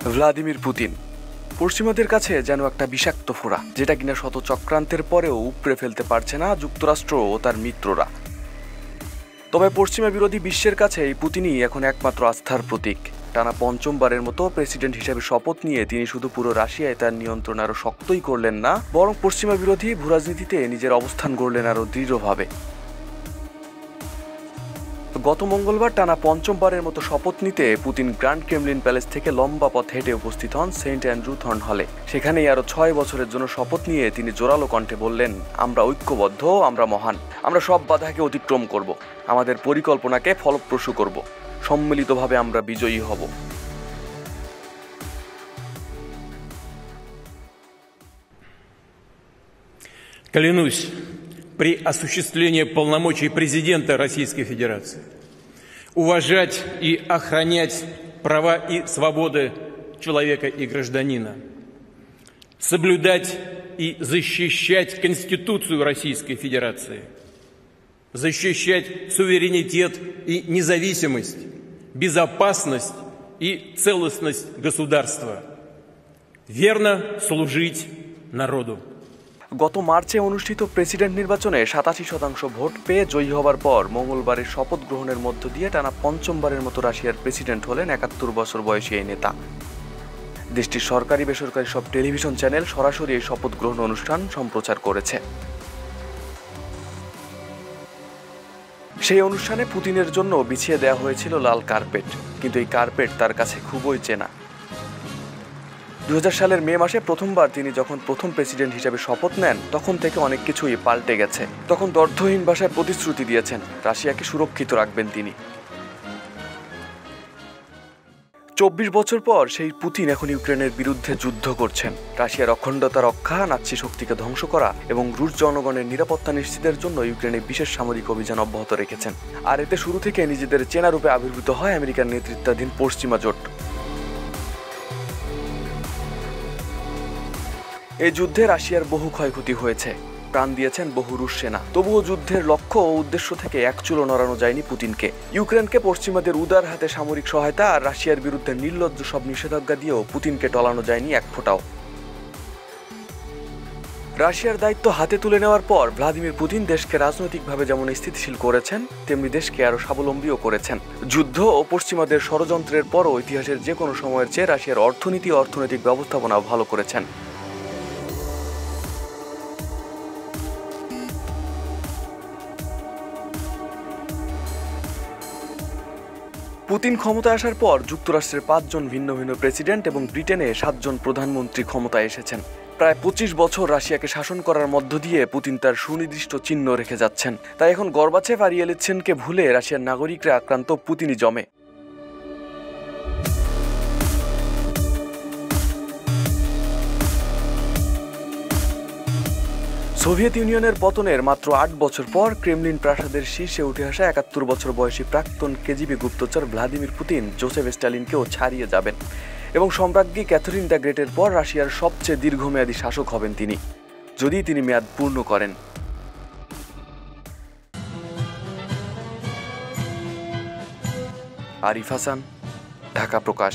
Vladimir Putin পশ্চিমাদের কাছে যেন একটা বিষাক্ত ফোড়া, যেটা কিনা শত চক্রান্তের পরেও উপড়ে ফেলতে পারছে না যুক্তরাষ্ট্র ও তার মিত্ররা। তবে পশ্চিমা বিরোধী বিশ্বের কাছে এই পুতিনই এখন একমাত্র আস্থার প্রতীক। টানা পঞ্চমবারের মতো প্রেসিডেন্ট হিসেবে শপথ নিয়ে তিনি শুধু পুরো রাশিয়ায় তার নিয়ন্ত্রণ আরও শক্তই করলেন না, বরং পশ্চিমা বিরোধী ভূরাজনীতিতে নিজের অবস্থান গড়লেন আরও দৃঢ়ভাবে। গত মঙ্গলবার টানা পঞ্চমবারের মতো শপথ নিতে পুতিন গ্র্যান্ড ক্রেমলিন প্যালেস থেকে লম্বা পথ হেঁটে উপস্থিত হন সেন্ট অ্যান্ড্রু থর্ন হলে। সেখানেই আরও 6 বছরের জন্য শপথ নিয়ে তিনি জোরালো কণ্ঠে বললেন, আমরা ঐক্যবদ্ধ, আমরা মহান, আমরা সব বাধাকে অতিক্রম করব, আমাদের পরিকল্পনাকে ফলপ্রসূ করব, সম্মিলিতভাবে আমরা বিজয়ী হব। Клянусь при осуществлении полномочий президента Российской Федерации уважать и охранять права и свободы человека и гражданина, соблюдать и защищать Конституцию Российской Федерации, защищать суверенитет и независимость, безопасность и целостность государства, верно служить народу. গত মার্চে অনুষ্ঠিত প্রেসিডেন্ট নির্বাচনে 87% ভোট পেয়ে জয়ী হবার পর মঙ্গলবারের শপথ গ্রহণের মধ্য দিয়ে টানা পঞ্চমবারের মতো রাশিয়ার প্রেসিডেন্ট হলেন 71 বছর বয়সী এই নেতা। দেশটির সরকারি বেসরকারি সব টেলিভিশন চ্যানেল সরাসরি এই শপথ গ্রহণ অনুষ্ঠান সম্প্রচার করেছে। সেই অনুষ্ঠানে পুতিনের জন্য বিছিয়ে দেওয়া হয়েছিল লাল কার্পেট, কিন্তু এই কার্পেট তার কাছে খুবই চেনা। 2000 সালের মে মাসে প্রথমবার তিনি যখন প্রথম প্রেসিডেন্ট হিসেবে শপথ নেন, তখন থেকে অনেক কিছুই পাল্টে গেছে। তখন দ্ব্যর্থহীন ভাষায় প্রতিশ্রুতি দিয়েছেন রাশিয়াকে সুরক্ষিত রাখবেন তিনি। 24 বছর পর সেই পুতিন এখন ইউক্রেনের বিরুদ্ধে যুদ্ধ করছেন। রাশিয়ার অখণ্ডতা রক্ষা, নাৎসি শক্তিকে ধ্বংস করা এবং রুশ জনগণের নিরাপত্তা নিশ্চিতের জন্য ইউক্রেনে বিশেষ সামরিক অভিযান অব্যাহত রেখেছেন। আর এতে শুরু থেকে নিজেদের চেনা রূপে আবির্ভূত হয় আমেরিকার নেতৃত্বাধীন পশ্চিমা জোট। এই যুদ্ধে রাশিয়ার বহু ক্ষয়ক্ষতি হয়েছে, প্রাণ দিয়েছেন বহু রুশ সেনা। তবুও যুদ্ধের লক্ষ্য ও উদ্দেশ্য থেকে এক চুলও নড়ানো যায়নি পুতিনকে। ইউক্রেনকে পশ্চিমাদের উদার হাতে সামরিক সহায়তা আর রাশিয়ার বিরুদ্ধে নির্লজ্জ সব নিষেধাজ্ঞা দিয়েও পুতিনকে টলানো যায়নি এক ফোঁটাও। রাশিয়ার দায়িত্ব হাতে তুলে নেওয়ার পর ভ্লাদিমির পুতিন দেশকে রাজনৈতিকভাবে যেমন স্থিতিশীল করেছেন, তেমনি দেশকে আরও স্বাবলম্বীও করেছেন। যুদ্ধ ও পশ্চিমাদের ষড়যন্ত্রের পরও ইতিহাসের যে কোনো সময়ের চেয়ে রাশিয়ার অর্থনীতি ও অর্থনৈতিক ব্যবস্থাপনা ভালো করেছেন। পুতিন ক্ষমতায় আসার পর যুক্তরাষ্ট্রের 5 জন ভিন্ন ভিন্ন প্রেসিডেন্ট এবং ব্রিটেনে 7 জন প্রধানমন্ত্রী ক্ষমতায় এসেছেন। প্রায় 25 বছর রাশিয়াকে শাসন করার মধ্য দিয়ে পুতিন তার সুনির্দিষ্ট চিহ্ন রেখে যাচ্ছেন। তাই এখন গর্বাচেভ আর ইয়েলৎসিনকে ভুলে রাশিয়ার নাগরিকরা আক্রান্ত পুতিনই জমে। সোভিয়েত ইউনিয়নের পতনের মাত্র 8 বছর পর ক্রেমলিন প্রাসাদের শীর্ষে উঠে আসা 71 বছর বয়সী প্রাক্তন কেজিবি গুপ্তচর ভ্লাদিমির পুতিন জোসেফ স্টালিনকেও ছাড়িয়ে যাবেন এবং সম্রাজ্ঞী ক্যাথরিন দ্য গ্রেটের পর রাশিয়ার সবচেয়ে দীর্ঘমেয়াদী শাসক হবেন তিনি, যদি তিনি মেয়াদ পূর্ণ করেন। আরিফ হাসান, ঢাকা প্রকাশ।